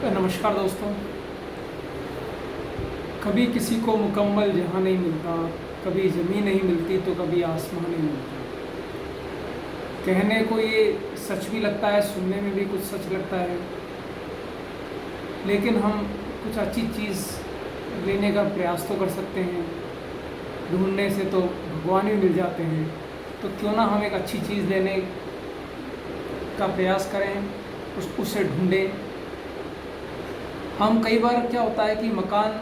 नमस्कार दोस्तों। कभी किसी को मुकम्मल जहाँ नहीं मिलता, कभी ज़मीन नहीं मिलती तो कभी आसमान नहीं मिलता। कहने को ये सच भी लगता है, सुनने में भी कुछ सच लगता है, लेकिन हम कुछ अच्छी चीज़ लेने का प्रयास तो कर सकते हैं। ढूंढने से तो भगवान भी मिल जाते हैं, तो क्यों ना हम एक अच्छी चीज़ लेने का प्रयास करें, उसे ढूंढें। हम कई बार क्या होता है कि मकान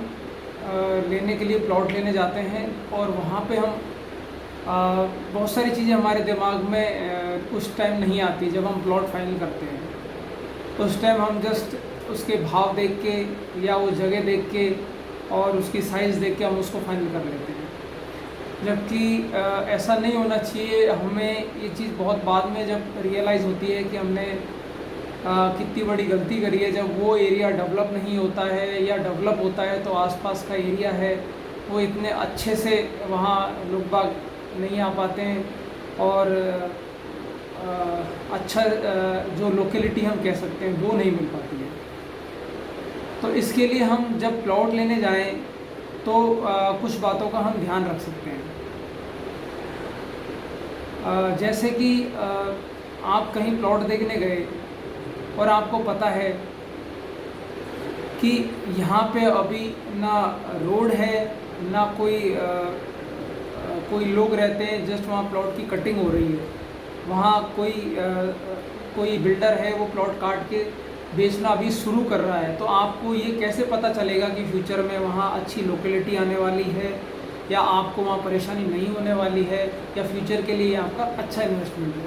लेने के लिए प्लॉट लेने जाते हैं और वहाँ पे हम बहुत सारी चीज़ें हमारे दिमाग में उस टाइम नहीं आती। जब हम प्लॉट फाइनल करते हैं उस टाइम हम जस्ट उसके भाव देख के या वो जगह देख के और उसकी साइज़ देख के हम उसको फाइनल कर लेते हैं, जबकि ऐसा नहीं होना चाहिए। हमें ये चीज़ बहुत बाद में जब रियलाइज़ होती है कि हमने कितनी बड़ी गलती करी है। जब वो एरिया डेवलप नहीं होता है या डेवलप होता है तो आसपास का एरिया है वो इतने अच्छे से वहाँ लोग बाग नहीं आ पाते हैं और अच्छा जो लोकेलिटी हम कह सकते हैं वो नहीं मिल पाती है। तो इसके लिए हम जब प्लॉट लेने जाएं तो कुछ बातों का हम ध्यान रख सकते हैं। जैसे कि आप कहीं प्लॉट देखने गए और आपको पता है कि यहाँ पे अभी ना रोड है ना कोई लोग रहते हैं, जस्ट वहाँ प्लॉट की कटिंग हो रही है। वहाँ कोई बिल्डर है वो प्लॉट काट के बेचना अभी शुरू कर रहा है। तो आपको ये कैसे पता चलेगा कि फ्यूचर में वहाँ अच्छी लोकेलिटी आने वाली है या आपको वहाँ परेशानी नहीं होने वाली है या फ्यूचर के लिए आपका अच्छा इन्वेस्टमेंट है।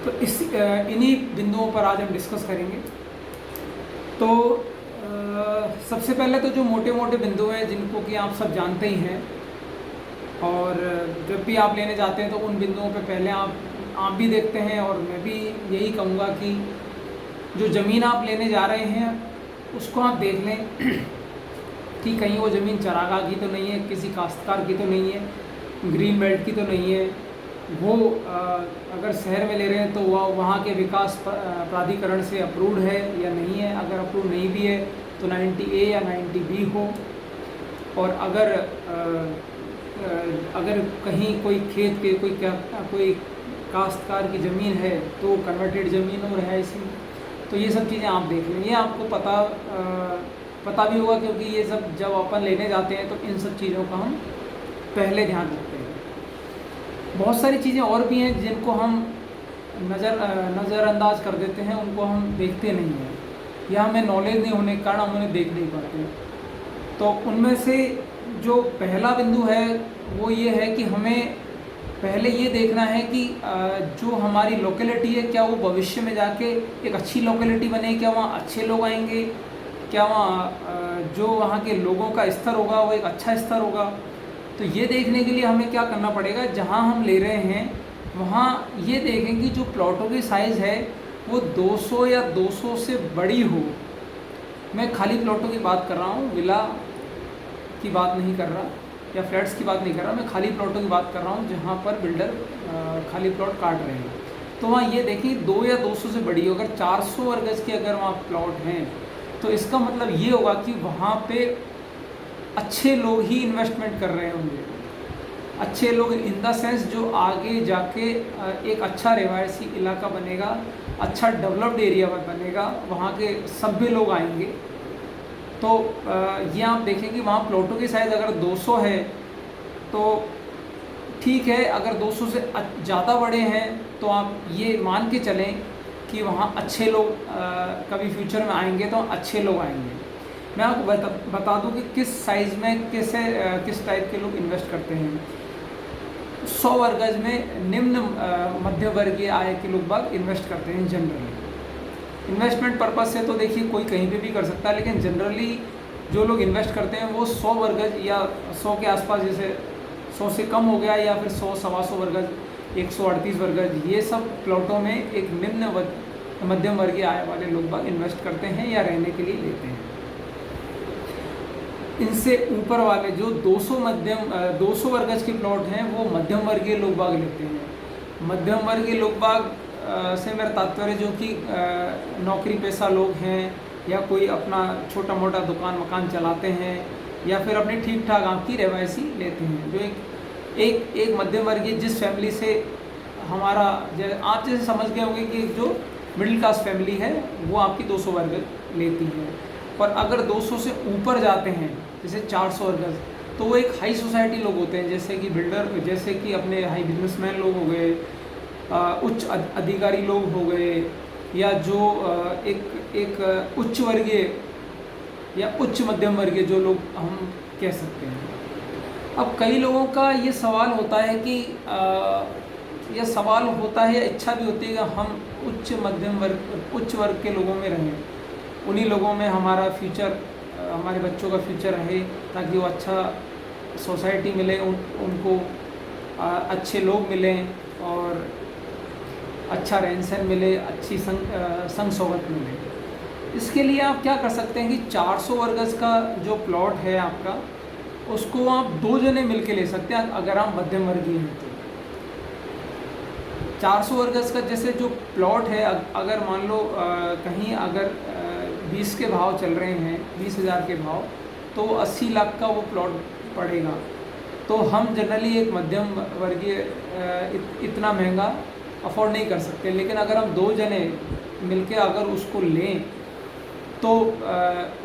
तो इन्हीं बिंदुओं पर आज हम डिस्कस करेंगे। तो सबसे पहले तो जो मोटे मोटे बिंदु हैं जिनको कि आप सब जानते ही हैं, और जब भी आप लेने जाते हैं तो उन बिंदुओं पे पहले आप भी देखते हैं और मैं भी यही कहूँगा कि जो ज़मीन आप लेने जा रहे हैं उसको आप देख लें कि कहीं वो ज़मीन चरागाह की तो नहीं है, किसी काश्तकार की तो नहीं है, ग्रीन बेल्ट की तो नहीं है। वो अगर शहर में ले रहे हैं तो वह वहाँ के विकास प्राधिकरण से अप्रूव्ड है या नहीं है। अगर अप्रूव नहीं भी है तो 90A या 90B हो। और अगर कहीं कोई खेत के कोई काश्तकार की ज़मीन है तो कन्वर्टेड ज़मीन हो रहायशी। तो ये सब चीज़ें आप देख लें, ये आपको पता भी होगा, क्योंकि ये सब जब अपन लेने जाते हैं तो इन सब चीज़ों का हम पहले ध्यान रखते हैं। बहुत सारी चीज़ें और भी हैं जिनको हम नज़रअंदाज कर देते हैं, उनको हम देखते नहीं हैं या हमें नॉलेज नहीं होने के कारण हम उन्हें देख नहीं पाते। तो उनमें से जो पहला बिंदु है वो ये है कि हमें पहले ये देखना है कि जो हमारी लोकेलिटी है क्या वो भविष्य में जाके एक अच्छी लोकेलिटी बने, क्या वहाँ अच्छे लोग आएंगे, क्या वहाँ जो वहाँ के लोगों का स्तर होगा वो एक अच्छा स्तर होगा। तो ये देखने के लिए हमें क्या करना पड़ेगा, जहाँ हम ले रहे हैं वहाँ ये देखें कि जो प्लॉटों की साइज़ है वो 200 या 200 से बड़ी हो। मैं खाली प्लॉटों की बात कर रहा हूँ, विला की बात नहीं कर रहा या फ्लैट्स की बात नहीं कर रहा, मैं खाली प्लॉटों की बात कर रहा हूँ जहाँ पर बिल्डर खाली प्लॉट काट रहे हैं। तो वहाँ ये देखें 2 या 200 से बड़ी हो। अगर 400 वर्ग गज के अगर वहाँ प्लॉट हैं तो इसका मतलब ये होगा कि वहाँ पे अच्छे लोग ही इन्वेस्टमेंट कर रहे होंगे। अच्छे लोग इन द सेंस जो आगे जाके एक अच्छा रिहायशी इलाका बनेगा, अच्छा डेवलप्ड एरिया बनेगा, वहाँ के सभ्य लोग आएंगे। तो ये आप देखें कि वहाँ प्लॉटों की साइज़ अगर 200 है तो ठीक है, अगर 200 से ज़्यादा बड़े हैं तो आप ये मान के चलें कि वहाँ अच्छे लोग कभी फ्यूचर में आएंगे तो अच्छे लोग आएंगे। मैं आपको बता दूं कि किस साइज़ में किस टाइप के लोग इन्वेस्ट करते हैं। 100 वर्ग गज में निम्न मध्य वर्गीय आय के लोग बाग इन्वेस्ट करते हैं जनरली। इन्वेस्टमेंट पर्पज़ से तो देखिए कोई कहीं पे भी कर सकता है, लेकिन जनरली जो लोग इन्वेस्ट करते हैं वो 100 वर्ग गज या 100 के आसपास, जैसे 100 से कम हो गया या फिर 100 सवा 100 वर्ग गज, 138 वर्ग गज, ये सब प्लॉटों में एक निम्न मध्यम वर्गीय आय वाले लोग बाग इन्वेस्ट करते हैं या रहने के लिए लेते हैं। इनसे ऊपर वाले जो 200 वर्ग गज के प्लॉट हैं वो मध्यम वर्गीय लोग बाग लेते हैं। मध्यम वर्गीय लोग बाग से मेरा तात्पर्य जो कि नौकरी पेशा लोग हैं या कोई अपना छोटा मोटा दुकान मकान चलाते हैं या फिर अपनी ठीक ठाक आपकी रहवासी लेते हैं, जो एक मध्यम वर्गीय जिस फैमिली से हमारा आप जैसे समझ गए होंगे कि जो मिडिल क्लास फैमिली है वो आपकी 200 वर्ग लेती है। और अगर 200 से ऊपर जाते हैं जैसे 400 वर्ग, तो वो एक हाई सोसाइटी लोग होते हैं, जैसे कि बिल्डर, जैसे कि अपने हाई बिजनेसमैन लोग हो गए, उच्च अधिकारी लोग हो गए, या जो एक उच्च वर्गीय या उच्च मध्यम वर्गीय जो लोग हम कह सकते हैं। अब कई लोगों का ये सवाल होता है कि यह सवाल होता है या इच्छा भी होती है कि हम उच्च वर्ग के लोगों में रहें, उन्हीं लोगों में हमारा फ्यूचर, हमारे बच्चों का फ्यूचर रहे, ताकि वो अच्छा सोसाइटी मिले, उनको अच्छे लोग मिलें और अच्छा रहन सहन मिले, अच्छी संग सोबत मिले। इसके लिए आप क्या कर सकते हैं कि 400 वर्ग गज का जो प्लॉट है आपका, उसको आप 2 जने मिलके ले सकते हैं अगर आप मध्यम वर्गीय हैं तो। 400 वर्ग गज का जैसे जो प्लॉट है, अगर मान लो कहीं अगर 20 के भाव चल रहे हैं, 20,000 के भाव, तो 80 लाख का वो प्लॉट पड़ेगा। तो हम जनरली एक मध्यम वर्गीय इतना महंगा अफोर्ड नहीं कर सकते, लेकिन अगर हम 2 जने मिलके अगर उसको लें तो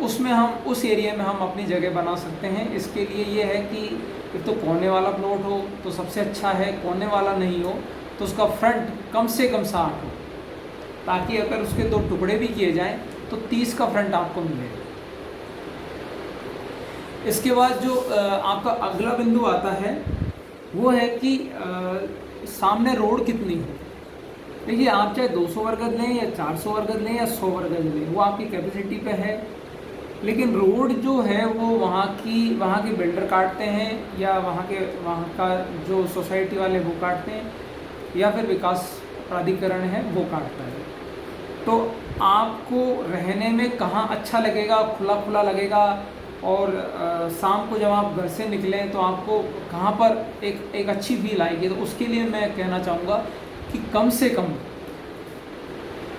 उसमें हम उस एरिया में हम अपनी जगह बना सकते हैं। इसके लिए ये है कि एक तो कोने वाला प्लॉट हो तो सबसे अच्छा है, कोने वाला नहीं हो तो उसका फ्रंट कम से कम 60 हो, ताकि अगर उसके 2 टुकड़े भी किए जाएं तो 30 का फ्रंट आपको मिले। इसके बाद जो आपका अगला बिंदु आता है वो है कि सामने रोड कितनी हो। देखिए, आप चाहे 200 वर्ग गज लें या 400 वर्ग गज लें या 100 वर्ग गज लें, वो आपकी कैपेसिटी पे है, लेकिन रोड जो है वो वहाँ के बिल्डर काटते हैं, या वहाँ का जो सोसाइटी वाले वो काटते हैं, या फिर विकास प्राधिकरण है वो काटता है। तो आपको रहने में कहाँ अच्छा लगेगा, खुला खुला लगेगा, और शाम को जब आप घर से निकलें तो आपको कहाँ पर एक अच्छी फील आएगी। तो उसके लिए मैं कहना चाहूँगा कि कम से कम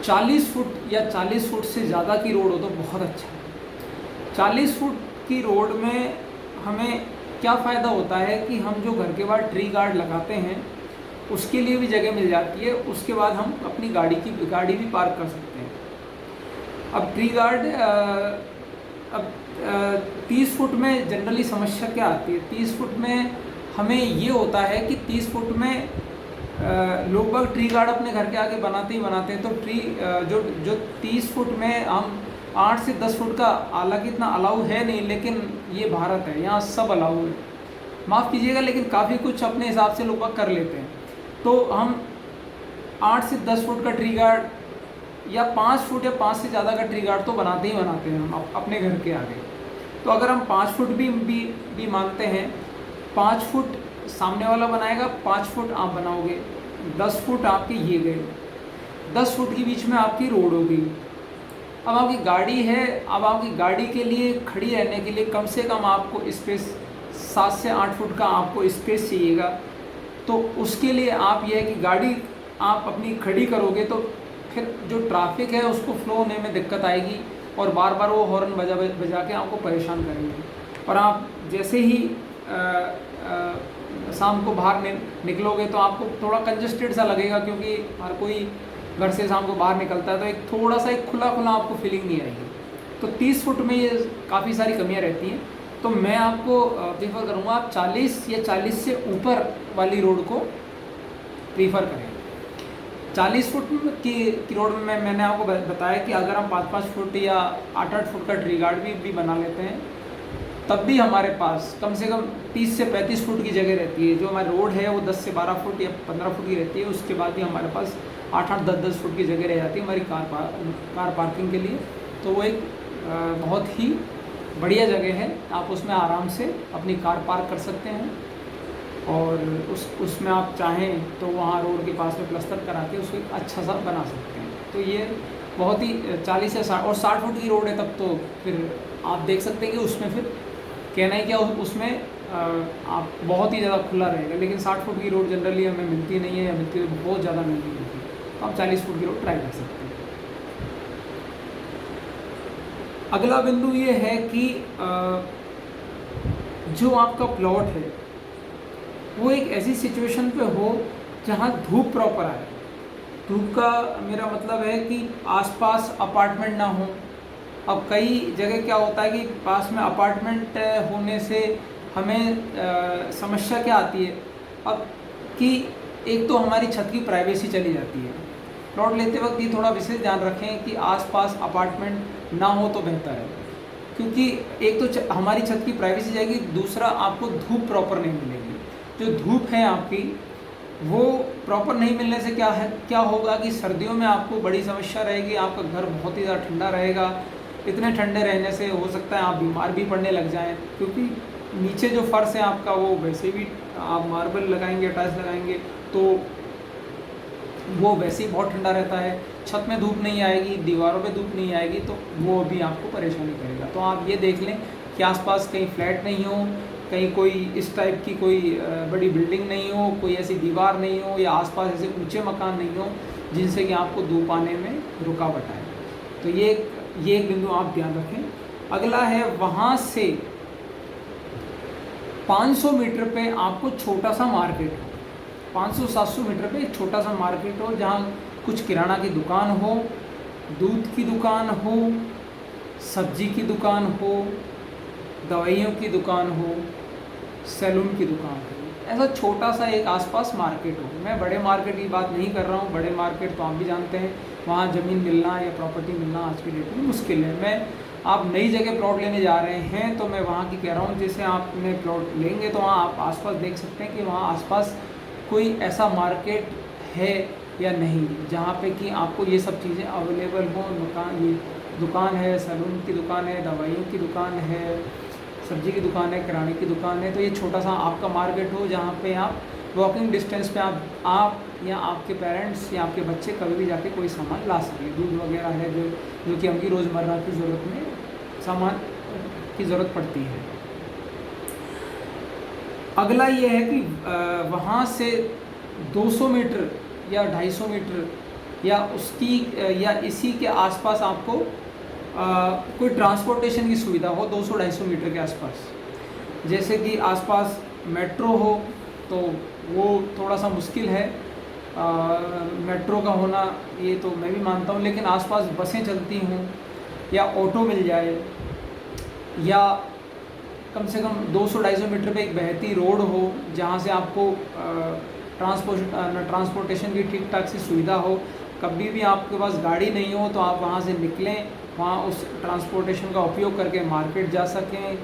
40 फुट या 40 फुट से ज़्यादा की रोड हो तो बहुत अच्छा है। 40 फुट की रोड में हमें क्या फ़ायदा होता है कि हम जो घर के बाहर ट्री गार्ड लगाते हैं उसके लिए भी जगह मिल जाती है, उसके बाद हम अपनी गाड़ी भी पार्क कर सकते हैं। अब ट्री गार्ड अब 30 फुट में जनरली समस्या क्या आती है, 30 फुट में हमें ये होता है कि 30 फुट में लोग बाग ट्री गार्ड अपने घर के आगे बनाते हैं, तो ट्री जो 30 फुट में हम 8 से 10 फुट का, हालांकि इतना अलाउ है नहीं, लेकिन ये भारत है, यहाँ सब अलाउ है, माफ़ कीजिएगा, लेकिन काफ़ी कुछ अपने हिसाब से लोग बाग कर लेते हैं। तो हम 8 से 10 फुट का ट्री गार्ड या 5 फुट या 5 से ज़्यादा का ट्री गार्ड तो बनाते हैं हम अपने घर के आगे। तो अगर हम 5 फुट भी मानते हैं, 5 फुट सामने वाला बनाएगा, 5 फुट आप बनाओगे, 10 फुट आपके ये गए, 10 फुट के बीच में आपकी रोड होगी। अब आपकी गाड़ी है, अब आपकी गाड़ी के लिए खड़ी रहने के लिए कम से कम आपको स्पेस 7 से 8 फुट का आपको स्पेस चाहिएगा। तो उसके लिए आप ये है कि गाड़ी आप अपनी खड़ी करोगे तो फिर जो ट्रैफिक है उसको फ्लो होने में दिक्कत आएगी, और बार बार वो हॉर्न बजा के आपको परेशान करेंगे। और आप जैसे ही शाम को बाहर निकलोगे तो आपको थोड़ा कंजस्टेड सा लगेगा, क्योंकि हर कोई घर से शाम को बाहर निकलता है, तो एक थोड़ा सा एक खुला आपको फीलिंग नहीं आएगी। तो 30 फुट में ये काफ़ी सारी कमियां रहती हैं। तो मैं आपको प्रीफर करूँगा आप 40 या 40 से ऊपर वाली रोड को प्रीफर करें। 40 फुट की रोड में मैंने आपको बताया कि अगर हम 5-5 फुट या 8-8 फुट का ट्री गार्ड भी बना लेते हैं, तब भी हमारे पास कम से कम 30 से 35 फुट की जगह रहती है। जो हमारी रोड है वो 10 से 12 फुट या 15 फुट की रहती है, उसके बाद भी हमारे पास 8-8, 10-10 फुट की जगह रह जाती है हमारी कार पार्किंग के लिए। तो वो एक बहुत ही बढ़िया जगह है, आप उसमें आराम से अपनी कार पार्क कर सकते हैं, और उसमें आप चाहें तो वहाँ रोड के पास में प्लास्टर करा के उसको एक अच्छा सा बना सकते हैं। तो ये बहुत ही 40 से 60 और 60 फुट की रोड है, तब तो फिर आप देख सकते हैं कि उसमें फिर कहना ही क्या, उसमें आप बहुत ही ज़्यादा खुला रहेगा। लेकिन 60 फुट की रोड जनरली हमें मिलती नहीं है, या मिलती है बहुत ज़्यादा महंगी मिलती है। तो आप 40 फुट की रोड ट्राई कर सकते हैं। अगला बिंदु ये है कि जो आपका प्लॉट है वो एक ऐसी सिचुएशन पे हो जहाँ धूप प्रॉपर आए। धूप का मेरा मतलब है कि आसपास अपार्टमेंट ना हो। अब कई जगह क्या होता है कि पास में अपार्टमेंट होने से हमें समस्या क्या आती है अब कि एक तो हमारी छत की प्राइवेसी चली जाती है। प्लॉट लेते वक्त ये थोड़ा विशेष ध्यान रखें कि आसपास अपार्टमेंट ना हो तो बेहतर है, क्योंकि एक तो हमारी छत की प्राइवेसी जाएगी, दूसरा आपको धूप प्रॉपर नहीं मिलेगी। जो धूप है आपकी वो प्रॉपर नहीं मिलने से क्या होगा कि सर्दियों में आपको बड़ी समस्या रहेगी। आपका घर बहुत ही ज़्यादा ठंडा रहेगा। इतने ठंडे रहने से हो सकता है आप बीमार भी पड़ने लग जाएं, क्योंकि नीचे जो फर्श है आपका वो वैसे भी आप मार्बल लगाएंगे, टाइल्स लगाएंगे तो वो वैसे ही बहुत ठंडा रहता है। छत में धूप नहीं आएगी, दीवारों पे धूप नहीं आएगी, तो वो भी आपको परेशानी करेगा। तो आप ये देख लें कि आसपास कहीं फ्लैट नहीं हो, कहीं कोई इस टाइप की कोई बड़ी बिल्डिंग नहीं हो, कोई ऐसी दीवार नहीं हो, या आसपास ऐसे ऊंचे मकान नहीं हो जिनसे कि आपको धूप आने में रुकावट आए। तो ये एक बिंदु आप ध्यान रखें। अगला है वहाँ से 500 मीटर पे आपको छोटा सा मार्केट हो। 500-700 मीटर पे एक छोटा सा मार्केट हो जहाँ कुछ किराना की दुकान हो, दूध की दुकान हो, सब्जी की दुकान हो, दवाइयों की दुकान हो, सैलून की दुकान हो। ऐसा छोटा सा एक आसपास मार्केट हो। मैं बड़े मार्केट की बात नहीं कर रहा हूँ। बड़े मार्केट तो आप भी जानते हैं, वहाँ ज़मीन मिलना या प्रॉपर्टी मिलना आज की डेट में मुश्किल है। आप नई जगह प्लॉट लेने जा रहे हैं तो मैं वहाँ की कह रहा हूँ, जैसे आपने प्लॉट लेंगे तो वहाँ आप आसपास देख सकते हैं कि वहाँ आसपास कोई ऐसा मार्केट है या नहीं जहाँ पे कि आपको ये सब चीज़ें अवेलेबल हों। ये दुकान है, सैलून की दुकान है, दवाइयों की दुकान है, सब्जी की दुकान है, किराने की दुकान है। तो ये छोटा सा आपका मार्केट हो जहाँ पे आप वॉकिंग डिस्टेंस पे आप या आपके पेरेंट्स या आपके बच्चे कभी भी जाके कोई सामान ला सकें। दूध वगैरह है जो कि हमकी रोज़मर्रा की ज़रूरत में सामान की ज़रूरत पड़ती है। अगला ये है कि वहाँ से 200 मीटर या 250 मीटर या उसकी या इसी के आसपास आपको कोई ट्रांसपोर्टेशन की सुविधा हो 200-250 मीटर के आसपास। जैसे कि आसपास मेट्रो हो तो वो थोड़ा सा मुश्किल है मेट्रो का होना, ये तो मैं भी मानता हूँ, लेकिन आसपास बसें चलती हों या ऑटो मिल जाए, या कम से कम 200-250 मीटर पे एक बहती रोड हो जहाँ से आपको ट्रांसपोर्टेशन की ठीक ठाक सी सुविधा हो। कभी भी आपके पास गाड़ी नहीं हो तो आप वहाँ से निकलें, वहाँ उस ट्रांसपोर्टेशन का उपयोग करके मार्केट जा सकें,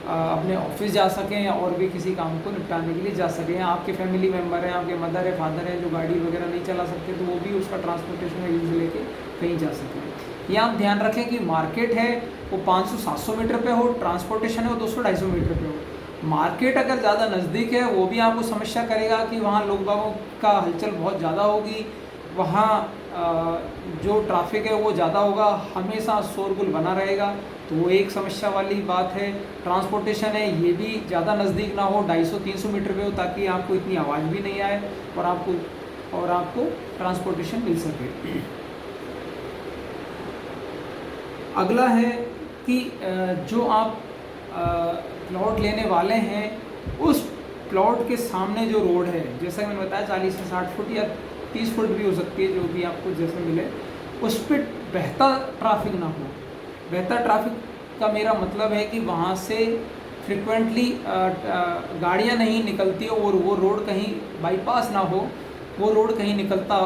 अपने ऑफिस जा सकें, या और भी किसी काम को निपटाने के लिए जा सकें। या आपके फैमिली मेम्बर हैं, आपके मदर है, फादर है जो गाड़ी वगैरह नहीं चला सकते, तो वो भी उसका ट्रांसपोर्टेशन का यूज़ लेके कहीं जा सकें। ये आप ध्यान रखें कि मार्केट है वो 500-700 मीटर पे हो, ट्रांसपोर्टेशन है वो 200-250 मीटर पे हो। मार्केट अगर ज़्यादा नज़दीक है वो भी आपको समस्या करेगा कि वहाँ लोग बागों का हलचल बहुत ज़्यादा होगी, वहाँ जो ट्रैफिक है वो ज़्यादा होगा, हमेशा शोरगुल बना रहेगा, तो वो एक समस्या वाली बात है। ट्रांसपोर्टेशन है ये भी ज़्यादा नज़दीक ना हो, 250-300 मीटर पे हो, ताकि आपको इतनी आवाज़ भी नहीं आए और आपको ट्रांसपोर्टेशन मिल सके। अगला है कि जो आप प्लॉट लेने वाले हैं उस प्लॉट के सामने जो रोड है, जैसा कि मैंने बताया 40 से 60 फुट या 30 फुट भी हो सकती है, जो भी आपको जैसे मिले, उस पर बहता ट्रैफिक ना हो। बहता ट्रैफिक का मेरा मतलब है कि वहाँ से फ्रिक्वेंटली गाड़ियाँ नहीं निकलती हो और वो रोड कहीं बाईपास ना हो, वो रोड कहीं निकलता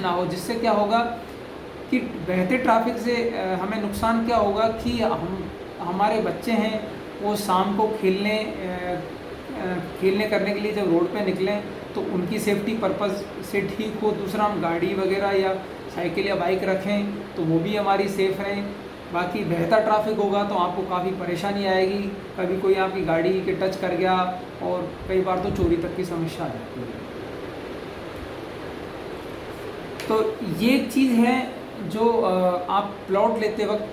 ना हो, जिससे क्या होगा कि बहते ट्रैफिक से हमें नुकसान क्या होगा कि हमारे बच्चे हैं वो शाम को खेलने करने के लिए जब रोड पे निकलें तो उनकी सेफ्टी पर्पज़ से ठीक हो। दूसरा, हम गाड़ी वगैरह या साइकिल या बाइक रखें तो वो भी हमारी सेफ़ रहें। बाकी बहता ट्रैफिक होगा तो आपको काफ़ी परेशानी आएगी, कभी कोई आपकी गाड़ी के टच कर गया और कई बार तो चोरी तक की समस्या आ जाती है। तो ये एक चीज़ है जो आप प्लॉट लेते वक्त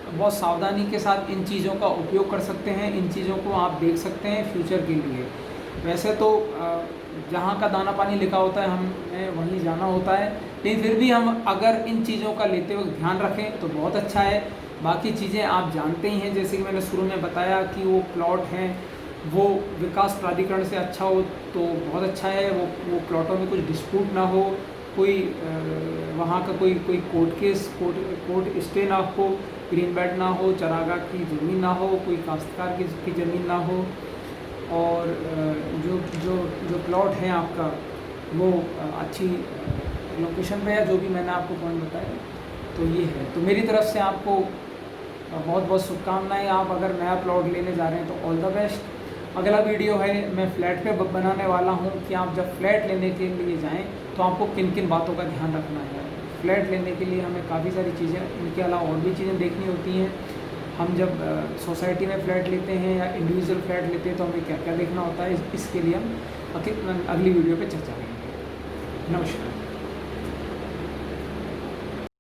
बहुत सावधानी के साथ इन चीज़ों का उपयोग कर सकते हैं, इन चीज़ों को आप देख सकते हैं फ्यूचर के लिए। वैसे तो जहाँ का दाना पानी लिखा होता है हमें वहीं जाना होता है, लेकिन फिर भी हम अगर इन चीज़ों का लेते वक्त ध्यान रखें तो बहुत अच्छा है। बाकी चीज़ें आप जानते ही हैं, जैसे कि मैंने शुरू में बताया कि वो प्लॉट हैं वो विकास प्राधिकरण से अच्छा हो तो बहुत अच्छा है, वो प्लॉटों में कुछ डिस्प्यूट ना हो, कोई वहाँ का कोई कोई कोर्ट स्टे ना हो, ग्रीन बेल्ट ना हो, चरागाह की ज़मीन ना हो, कोई काश्तकार की ज़मीन ना हो, और जो जो जो प्लॉट है आपका वो अच्छी लोकेशन पे है, जो भी मैंने आपको पॉइंट बताया। तो ये है, तो मेरी तरफ से आपको बहुत बहुत शुभकामनाएं। आप अगर नया प्लॉट लेने जा रहे हैं तो ऑल द बेस्ट। अगला वीडियो है मैं फ्लैट पे बनाने वाला हूँ कि आप जब फ्लैट लेने के लिए जाएं तो आपको किन किन बातों का ध्यान रखना है। फ्लैट लेने के लिए हमें काफ़ी सारी चीज़ें, इनके अलावा और भी चीज़ें देखनी होती हैं। हम जब सोसाइटी में फ़्लैट लेते हैं या इंडिविजुअल फ्लैट लेते हैं तो हमें क्या क्या देखना होता है, इसके लिए हम अगली वीडियो पे चर्चा करेंगे। नमस्कार।